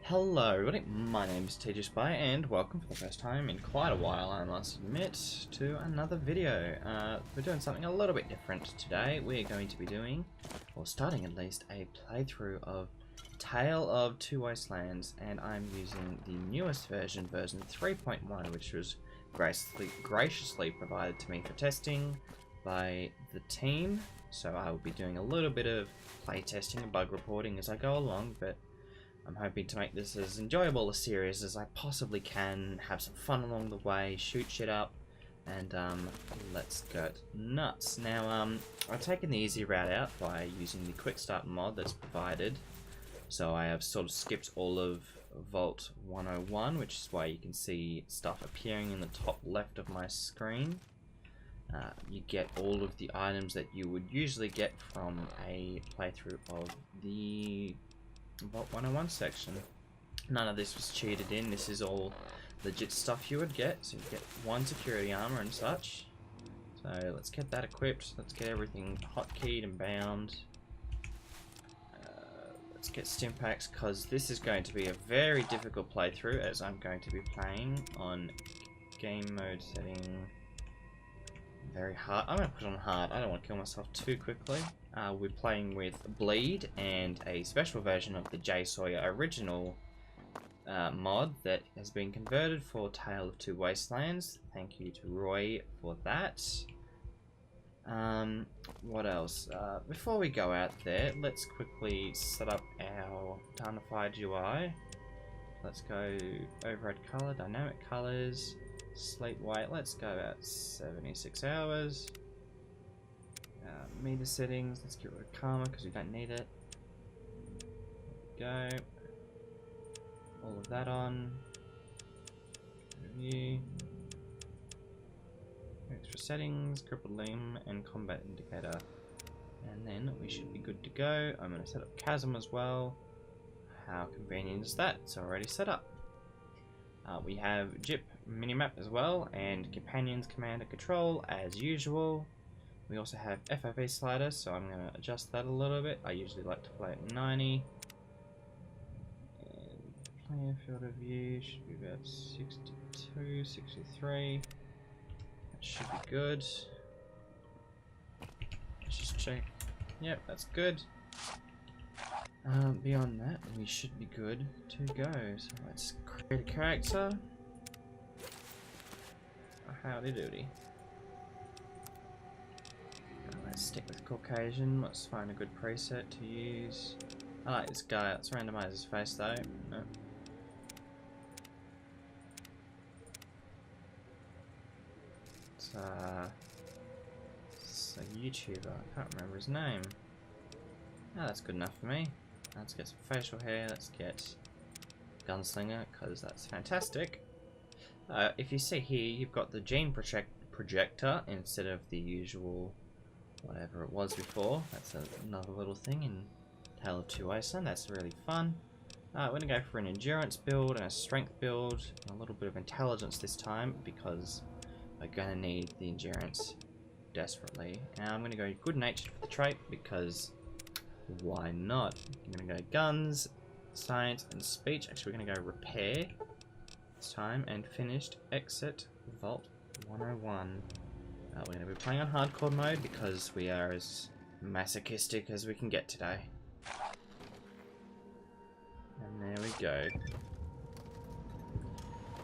Hello everybody, my name is TTW and welcome for the first time in quite a while, I must admit, to another video. We're doing something a little bit different today. We're going to be doing, or starting at least, a playthrough of Tale of Two Wastelands, and I'm using the newest version 3.1, which was graciously provided to me for testing by the team. So I will be doing a little bit of play testing and bug reporting as I go along, but I'm hoping to make this as enjoyable a series as I possibly can, have some fun along the way, shoot shit up, and let's go nuts. Now, I've taken the easy route out by using the quick start mod that's provided. So I have sort of skipped all of Vault 101, which is why you can see stuff appearing in the top left of my screen. You get all of the items that you would usually get from a playthrough of the Vault 101 section. None of this was cheated in. This is all legit stuff you would get. So you get one security armor and such. So let's get that equipped. Let's get everything hotkeyed and bound. Let's get stimpaks, because this is going to be a very difficult playthrough, as I'm going to be playing on game mode setting very hard. I'm going to put it on hard. I don't want to kill myself too quickly. We're playing with Bleed and a special version of the J Sawyer original mod that has been converted for Tale of Two Wastelands. Thank you to Roy for that. What else? Before we go out there, let's quickly set up our Dynamified UI. Let's go override color, dynamic colors, slate white. Let's go about 76 hours. Meter settings, let's get rid of karma because we don't need it. There we go. All of that on. Review. Extra settings, crippled limb, and combat indicator. And then we should be good to go. I'm going to set up chasm as well. How convenient is that? It's already set up. We have JIP minimap as well, and companions command and control as usual. We also have FFV slider, so I'm going to adjust that a little bit. I usually like to play at 90. And player field of view should be about 62, 63. That should be good. Let's just check. Yep, that's good. Beyond that, we should be good to go. So let's create a character. Howdy doody. Let's stick with Caucasian. Let's find a good preset to use. I like this guy. Let's randomize his face though. No. It's a YouTuber. I can't remember his name. Oh, that's good enough for me. Let's get some facial hair. Let's get Gunslinger, because that's fantastic. If you see here, you've got the gene projector instead of the usual whatever it was before. That's another little thing in Tale of Two Wastelands. That's really fun. We're going to go for an endurance build and a strength build, and a little bit of intelligence this time, because we're going to need the endurance desperately. Now I'm going to go good natured for the trait, because why not? I'm going to go guns, science, and speech. Actually, we're going to go repair this time, and finished exit Vault 101. We're going to be playing on hardcore mode because we are as masochistic as we can get today. And there we go.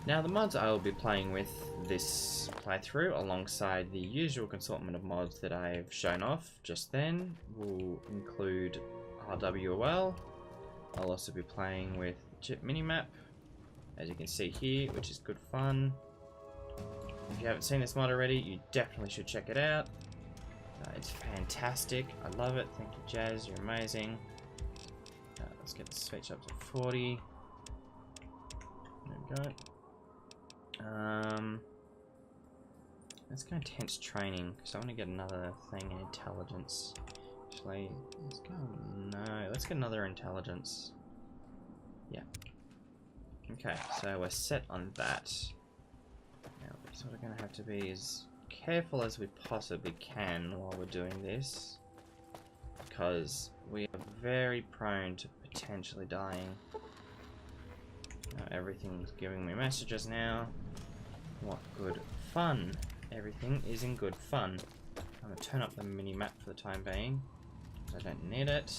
Now the mods I will be playing with this playthrough, alongside the usual assortment of mods that I've shown off just then, will include RWL. I'll also be playing with JIP minimap, as you can see here, which is good fun. If you haven't seen this mod already, you definitely should check it out. It's fantastic. I love it. Thank you, Jazz. You're amazing. Let's get the speech up to 40. There we go. Let's go intense training, because I want to get another thing in intelligence. Actually, let's go. No, let's get another intelligence. Yeah. Okay, so we're set on that. Now, we're sort of going to have to be as careful as we possibly can while we're doing this, because we are very prone to potentially dying. everything's giving me messages now. What good fun. Everything is in good fun. I'm going to turn up the mini-map for the time being. I don't need it.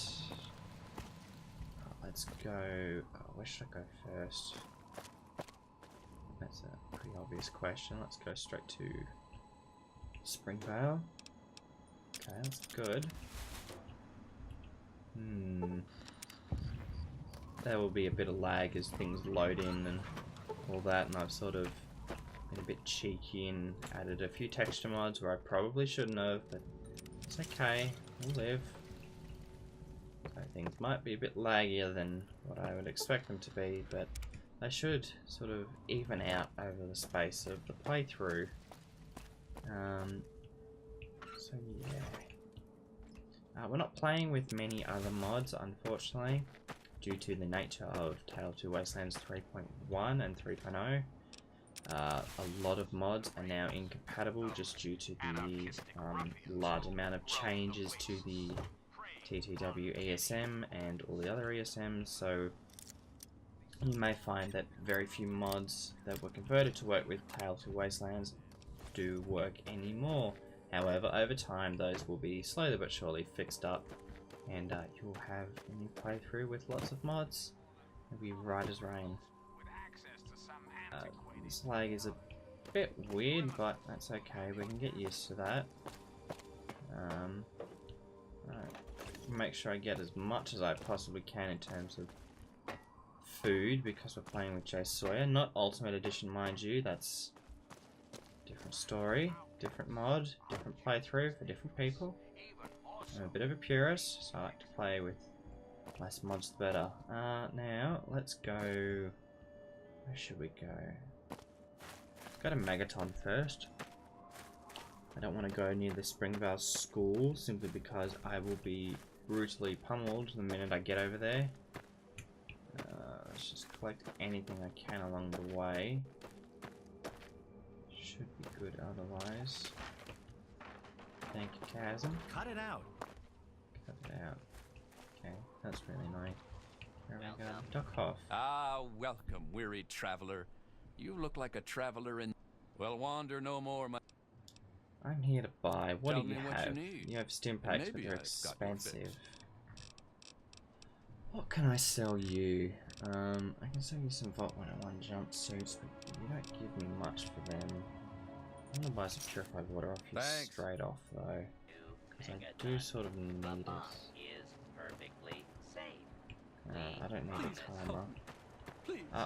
Let's go... where should I go first? That's a pretty obvious question. Let's go straight to Springvale. Okay, that's good. There will be a bit of lag as things load in and all that, and I've sort of been a bit cheeky and added a few texture mods where I probably shouldn't have, but it's okay, we'll live. So things might be a bit laggier than what I would expect them to be, but they should sort of even out over the space of the playthrough. So yeah. We're not playing with many other mods, unfortunately, due to the nature of Tale of Two Wastelands 3.1 and 3.0. A lot of mods are now incompatible just due to the large amount of changes to the TTW ESM and all the other ESMs, so you may find that very few mods that were converted to work with Tale of Two Wastelands do work anymore. However, over time those will be slowly but surely fixed up, and you'll have a new playthrough with lots of mods. It'll be right as rain. This lag is a bit weird, but that's okay, we can get used to that. Make sure I get as much as I possibly can in terms of food, because we're playing with Jay Sawyer. Not Ultimate Edition, mind you, that's a different story, different mod, different playthrough for different people. I'm a bit of a purist, so I like to play with less mods the better. Now, let's go... where should we go? Let's go to Megaton first. I don't want to go near the Springvale school, simply because I will be brutally pummeled the minute I get over there. Let's just collect anything I can along the way. Should be good otherwise. Thank you, Chasm. Cut it out. Cut it out. Okay, that's really annoying. There we go. Duck off. Ah, welcome, weary traveler. You look like a traveler in... Well, wander no more, my... I'm here to buy. What Tell do you me what have? you need. You have stim packs, but Maybe they're I've got your fix. expensive. What can I sell you? I can sell you some Vault 101 jumpsuits, but you don't give me much for them. I'm gonna buy some purified water off you straight off, though, because I do sort of need it. I don't need a timer.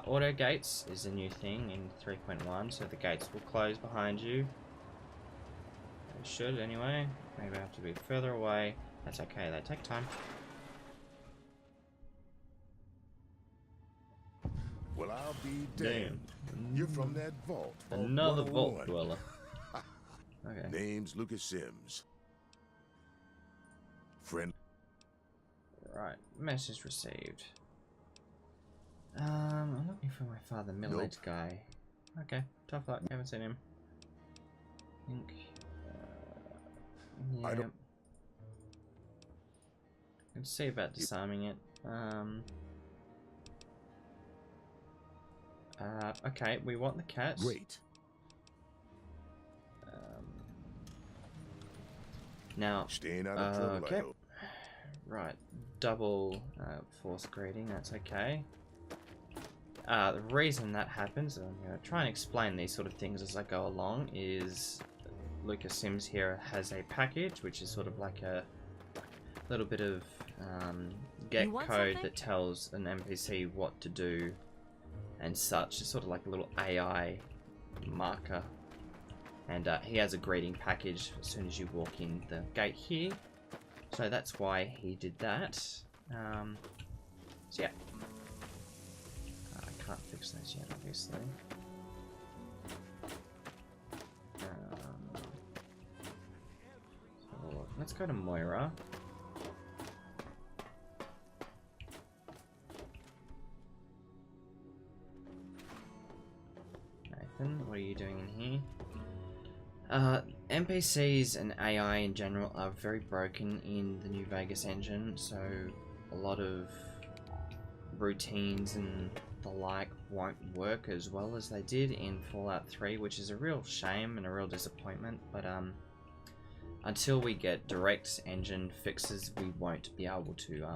Auto gates is a new thing in 3.1, so the gates will close behind you. They should anyway. Maybe I have to be further away. That's okay, they take time. Well, I'll be damned. You're from that vault. Another vault 101. dweller. Okay. Name's Lucas Sims. Friend. Right, message received. I'm looking for my father, middle-aged guy. Okay, tough luck, haven't seen him. I think, yeah. I don't... Let's see about disarming it. Okay, we want the cat. Great. Now, Staying out of trouble, okay. I hope. Right, double force grading, that's okay. The reason that happens, and I'm going to try and explain these sort of things as I go along, is Lucas Sims here has a package which is sort of like a little bit of get code that tells an NPC what to do and such. It's sort of like a little AI marker, and he has a greeting package as soon as you walk in the gate here, so that's why he did that. So yeah, I can't fix those yet, obviously. So let's go to Moira. Nathan, what are you doing in here? NPCs and AI in general are very broken in the New Vegas engine, so a lot of routines and the like won't work as well as they did in Fallout 3, which is a real shame and a real disappointment. But until we get direct engine fixes, we won't be able to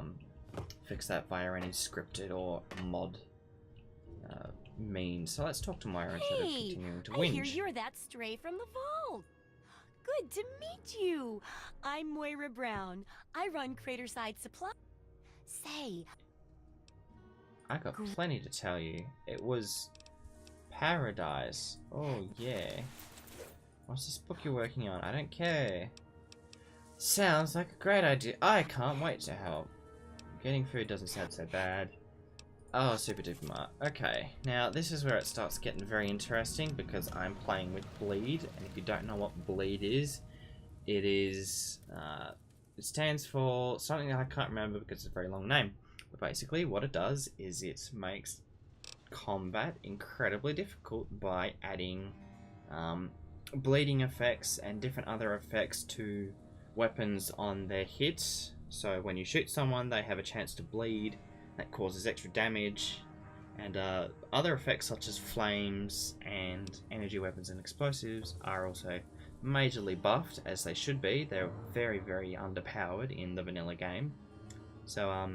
fix that via any scripted or mod means. So let's talk to Moira instead of continuing to whinge. I hear you're that stray from the vault. Good to meet you. I'm Moira Brown. I run Craterside Supply. Say, I got plenty to tell you. It was paradise. Oh yeah. What's this book you're working on? I don't care. Sounds like a great idea. I can't wait to help. Getting food doesn't sound so bad. Oh, super duper mart. Okay, now this is where it starts getting very interesting because I'm playing with bleed, and if you don't know what bleed is, it stands for something that I can't remember because it's a very long name. But basically what it does is it makes combat incredibly difficult by adding bleeding effects and different other effects to weapons on their hits. So when you shoot someone, they have a chance to bleed. That causes extra damage, and other effects such as flames and energy weapons and explosives are also majorly buffed, as they should be. They're very, very underpowered in the vanilla game. So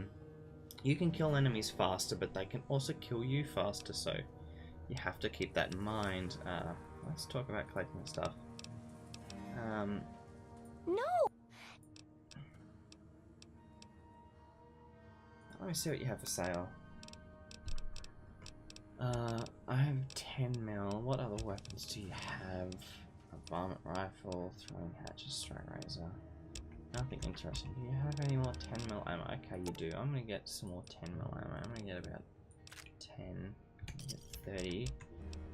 you can kill enemies faster, but they can also kill you faster, so you have to keep that in mind. Let's talk about collecting stuff. no. Let me see what you have for sale. I have 10 mil. What other weapons do you have? A varmint rifle, throwing hatchet, strike razor. Nothing interesting. Do you have any more 10 mil ammo? Okay, you do. I'm gonna get some more 10 mil ammo. I'm gonna get about 10. I'm gonna get 30.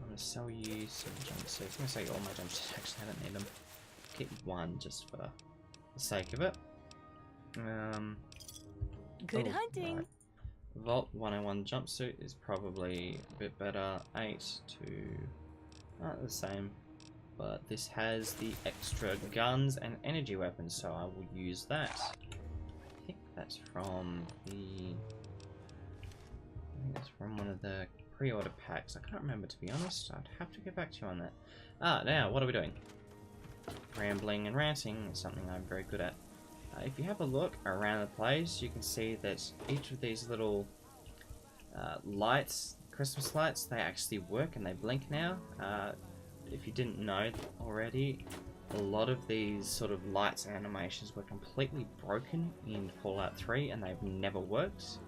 I'm gonna sell you some jumpsuits. I'm gonna sell you all my jumpsuits. Actually, I don't need them. Keep one just for the sake of it. Good hunting. Right. Vault 101 jumpsuit is probably a bit better. 8 to not the same, but this has the extra guns and energy weapons, so I will use that. I think that's from one of the pre-order packs. I can't remember, to be honest. I'd have to get back to you on that. Now what are we doing? Rambling and ranting is something I'm very good at. If you have a look around the place, you can see that each of these little lights, Christmas lights, they actually work and they blink now. If you didn't know already, a lot of these sort of lights and animations were completely broken in Fallout 3 and they've never worked.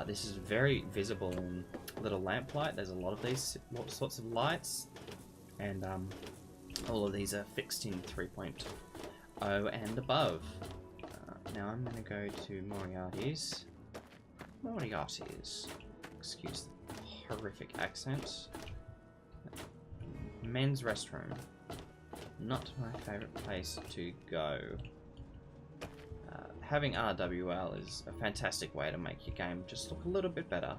This is very visible in Little Lamplight. There's a lot of these sorts of lights, and all of these are fixed in 3.0 and above. Now I'm going to go to Moriarty's. Excuse the horrific accent. Men's restroom. Not my favourite place to go. Having RWL is a fantastic way to make your game just look a little bit better.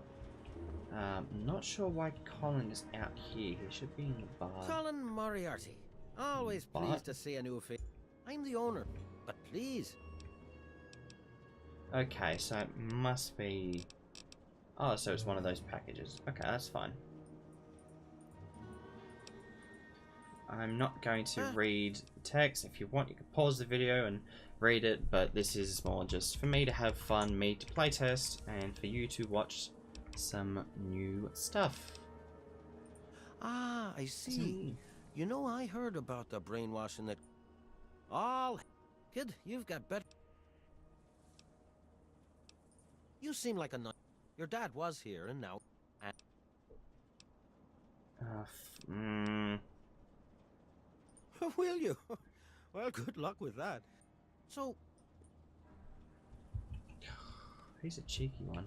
Not sure why Colin is out here. He should be in the bar. Colin Moriarty. Always pleased to see a new face. I'm the owner, but please. Okay, so it must be... Oh, so it's one of those packages. Okay, that's fine. I'm not going to read text. If you want, you can pause the video and read it, but this is more just for me to have fun, me to playtest, and for you to watch some new stuff. Ah, I see. You know, I heard about the brainwashing that... Kid, you've got better... You seem like a nut. Your dad was here, and now... Will you? Well, good luck with that. So... He's a cheeky one.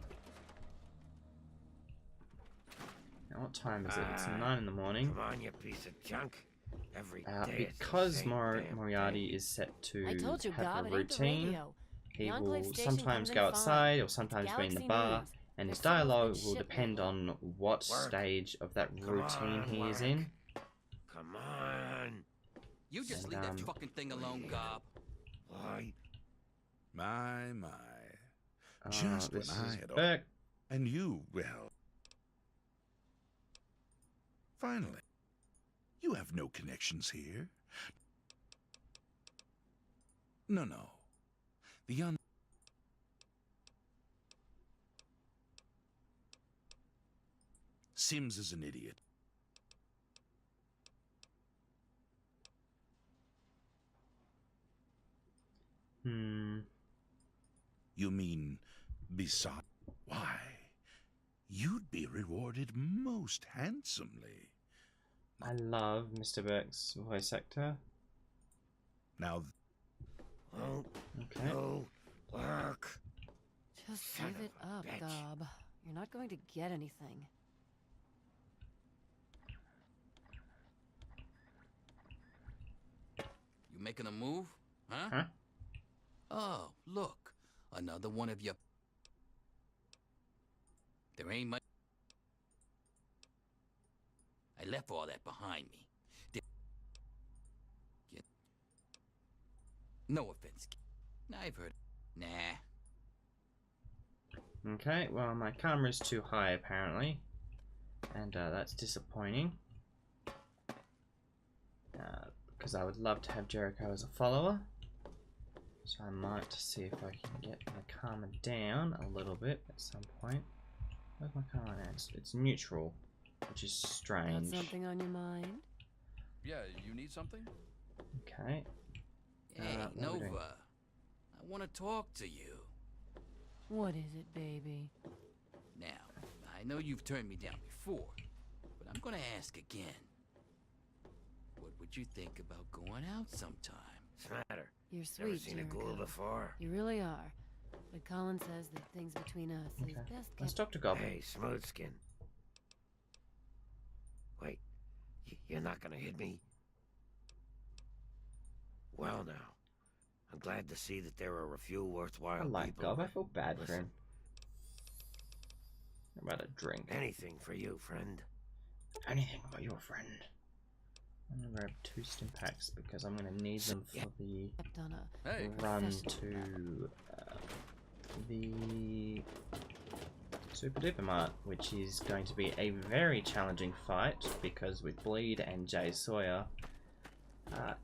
Now, what time is it? It's 9 in the morning. Come on, you piece of junk. Every day because Moriarty is set to have a routine, he will sometimes go outside or sometimes be in the bar, and his dialogue will depend on what stage of that routine he is in. Come on. You just leave that fucking thing alone, Gob. Why? My. Just when This I is had... Burke. And you, well... Finally. You have no connections here. No. The Sims is an idiot. You mean, beside? Why, you'd be rewarded most handsomely. I love Mr. Burke's voice actor. Now, Okay. No work. Just Son give it of a up, bitch. Gob. You're not going to get anything. You making a move? Huh? Huh? Oh, look. Another one of your... There ain't much... I left all that behind me. No offense. I've heard... Nah. Okay, well, my camera's too high apparently, and that's disappointing. Because I would love to have Jericho as a follower, so I might see if I can get my camera down a little bit at some point. Where's my camera now? It's neutral, which is Got strange. something on your mind? Yeah, you need something? Okay. Hey, what are we doing? Nova. I want to talk to you. What is it, baby? Now, I know you've turned me down before, but I'm gonna ask again. What would you think about going out sometime? What's the matter? You're Never sweet, seen a Jericho. ghoul before. You really are. But Colin says that things between us Okay. is best Let's kept... talk to Goblin. Hey, Smoothskin. Wait, you're not gonna hit me? Well now, I'm glad to see that there are a few worthwhile I like people. Gob. I feel bad for Listen. him. I'm about to drink. Anything for you, friend. Anything about your friend. I'm gonna grab 2 stim packs because I'm gonna need them for the kept on a Hey, run professional to the Super Duper Mart, which is going to be a very challenging fight because with Bleed and Jay Sawyer,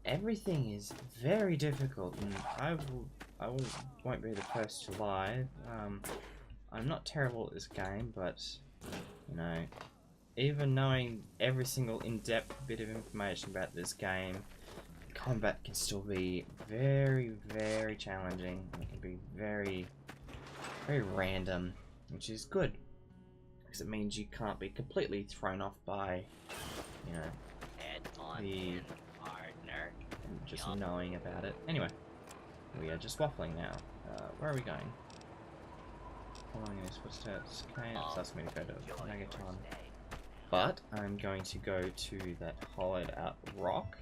everything is very difficult, and won't be the first to lie. I'm not terrible at this game, but you know, even knowing every single in-depth bit of information about this game, combat can still be very, very challenging. It can be very, very random, which is good because it means you can't be completely thrown off by, you know, the partner and just knowing about it. Anyway, we are just waffling now. Where are we going? Following in his footsteps. Okay, it's asking me to go to Megaton. But I'm going to go to that hollowed out rock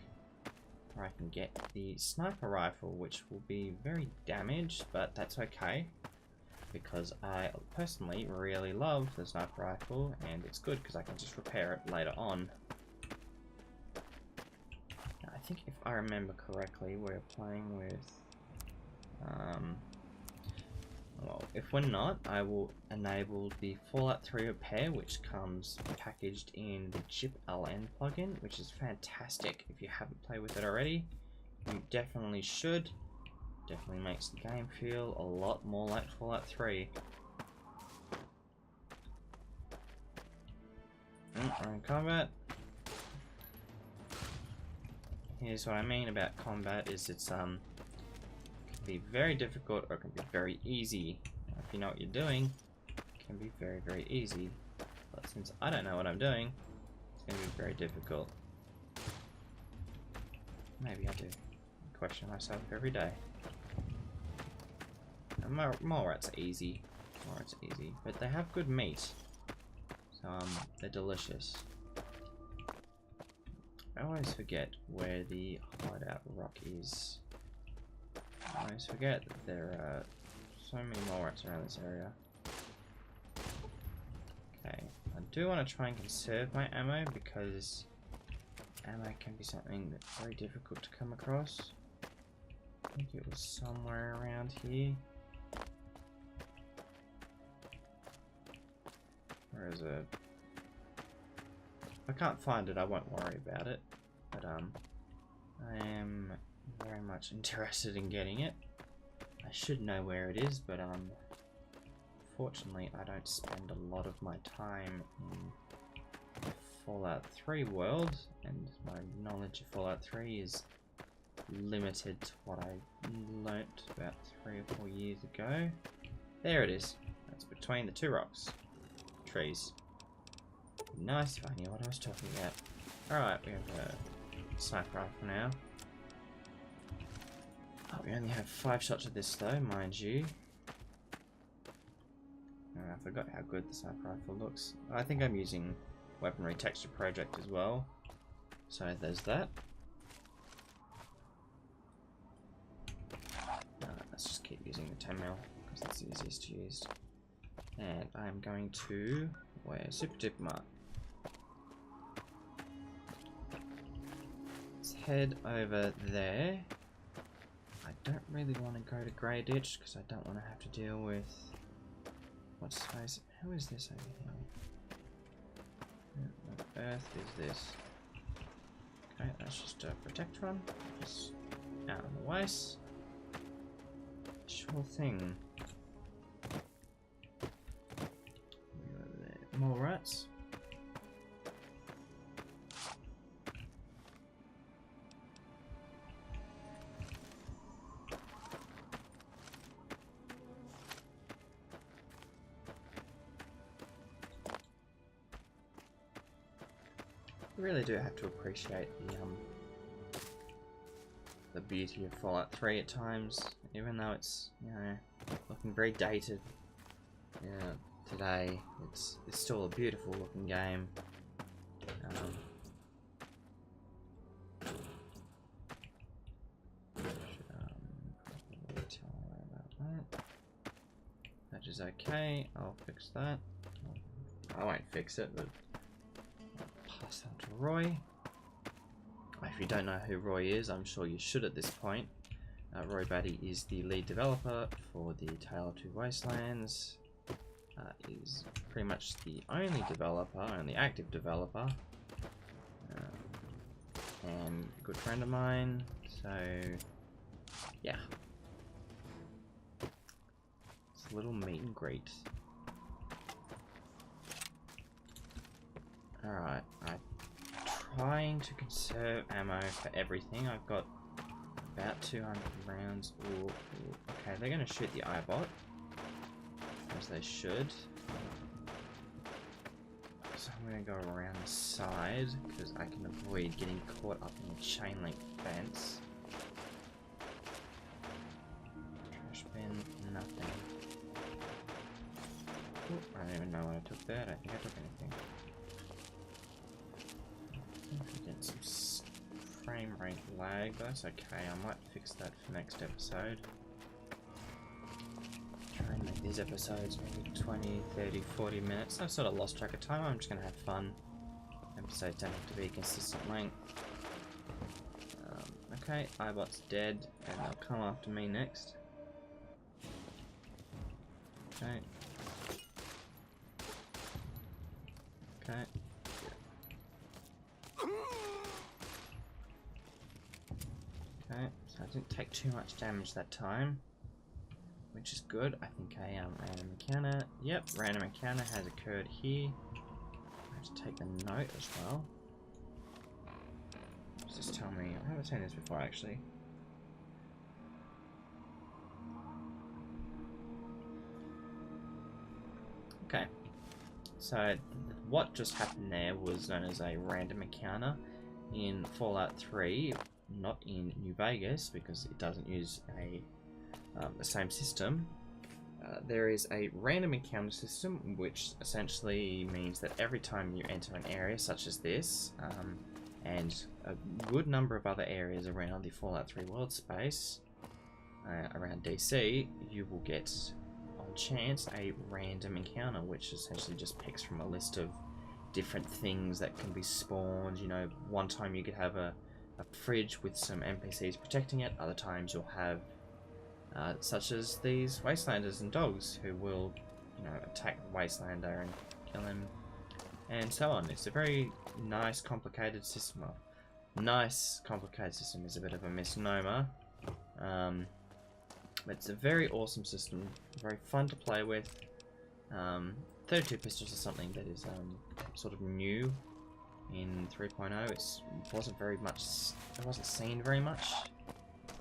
where I can get the sniper rifle, which will be very damaged, but that's okay because I personally really love the sniper rifle, and it's good because I can just repair it later on. I think if I remember correctly, we're playing with well, if we're not, I will enable the Fallout 3 repair, which comes packaged in the Chip LN plugin, which is fantastic. If you haven't played with it already, you definitely should. Definitely makes the game feel a lot more like Fallout 3. We're in combat. Here's what I mean about combat: is it's can be very difficult or it can be very easy. If you know what you're doing, it can be very, very easy. But since I don't know what I'm doing, it's going to be very difficult. Maybe I do. I question myself every day. Mole rats are easy. Mole rats are easy, but they have good meat, so they're delicious. I always forget where the hideout rock is. I always forget that there are so many mole rats around this area. Okay, I do want to try and conserve my ammo because ammo can be something that's very difficult to come across. I think it was somewhere around here. Where is it? I can't find it, I won't worry about it. But I am very much interested in getting it. I should know where it is, but fortunately I don't spend a lot of my time in the Fallout 3 world, and my knowledge of Fallout 3 is limited to what I learnt about 3 or 4 years ago. There it is. That's between the 2 rocks. Trees. Nice if I knew what I was talking about. Alright, we have a sniper rifle now. Oh, we only have 5 shots of this though, mind you. Oh, I forgot how good the sniper rifle looks. I think I'm using Weaponry Texture Project as well. So there's that. Let's just keep using the 10mm because that's the easiest to use. And I'm going to wear Super Duper Mark. Let's head over there. I don't really want to go to Grey Ditch because I don't want to have to deal with what's space. Who is this over here? What earth is this? Okay, that's just a Protectron. Just out of the way. Sure thing. More rats. I really do have to appreciate the beauty of Fallout 3 at times, even though it's, you know, looking very dated. Yeah, today it's still a beautiful looking game. That is okay. I'll fix that. I won't fix it, but I'll pass that to Roy. If you don't know who Roy is, I'm sure you should at this point. Roy Batty is the lead developer for the Tale of Two Wastelands. Is pretty much the only developer, only active developer, and a good friend of mine. So, yeah, it's a little meet and greet. All right, I'm trying to conserve ammo for everything. I've got about 200 rounds. Ooh, okay, they're going to shoot the iBot. As they should. So I'm going to go around the side because I can avoid getting caught up in the chain link fence. Trash bin, nothing. Ooh, I don't even know what I took there. I don't think I took anything. I think I get some frame rate lag, but that's okay. I might fix that for next episode. Try and make these episodes maybe 20, 30, 40 minutes. I've sort of lost track of time. I'm just going to have fun. Episodes don't have to be a consistent length. Okay, iBot's dead, and they'll come after me next. Okay. Okay. Okay, so I didn't take too much damage that time, which is good. I think a random encounter. Yep, random encounter has occurred here. I have to take the note as well. Just tell me. I haven't seen this before actually. Okay. So what just happened there was known as a random encounter in Fallout 3, not in New Vegas because it doesn't use the same system. There is a random encounter system, which essentially means that every time you enter an area such as this, and a good number of other areas around the Fallout 3 world space, around DC, you will get, on chance, a random encounter, which essentially just picks from a list of different things that can be spawned. You know, one time you could have a fridge with some NPCs protecting it, other times you'll have such as these Wastelanders and dogs who will, you know, attack the Wastelander and kill him. and so on. It's a very nice, complicated system. Well, nice, complicated system is a bit of a misnomer. But it's a very awesome system, very fun to play with. 32 pistols is something that is sort of new in 3.0. It wasn't seen very much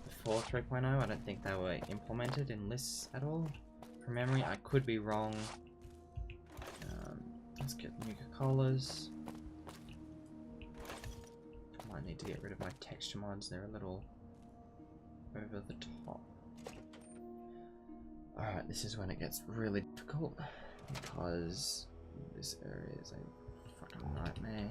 before 3.0. I don't think they were implemented in lists at all. From memory, I could be wrong. Let's get Nuka-Colas. I might need to get rid of my texture mods. They're a little over the top. Alright, this is when it gets really difficult, because this area is a fucking nightmare.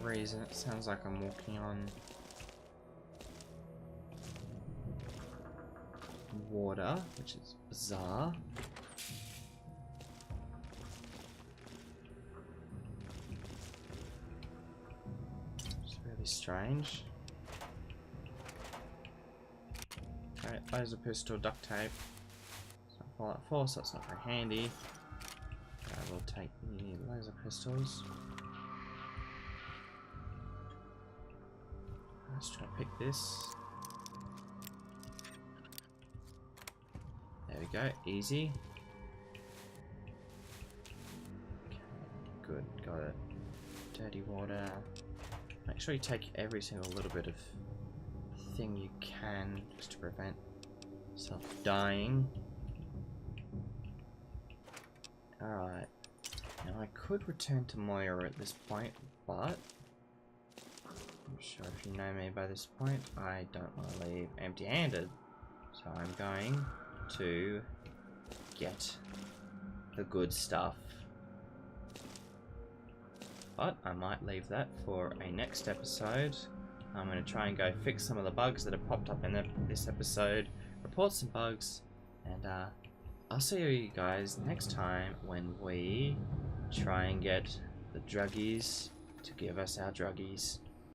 Reason it sounds like I'm walking on water, which is bizarre. It's really strange. Okay, laser pistol, duct tape. It's not Fallout 4, so it's not very handy. I will take the laser pistols. Let's try to pick this. There we go, easy. Okay, good, got it. Dirty water. Make sure you take every single little bit of thing you can just to prevent yourself dying. Alright. Now I could return to Moira at this point, but I'm sure if you know me by this point, I don't want to leave empty-handed. So I'm going to get the good stuff. But I might leave that for a next episode. I'm going to try and go fix some of the bugs that have popped up in this episode, report some bugs, and I'll see you guys next time when we try and get the druggies to give us our druggies.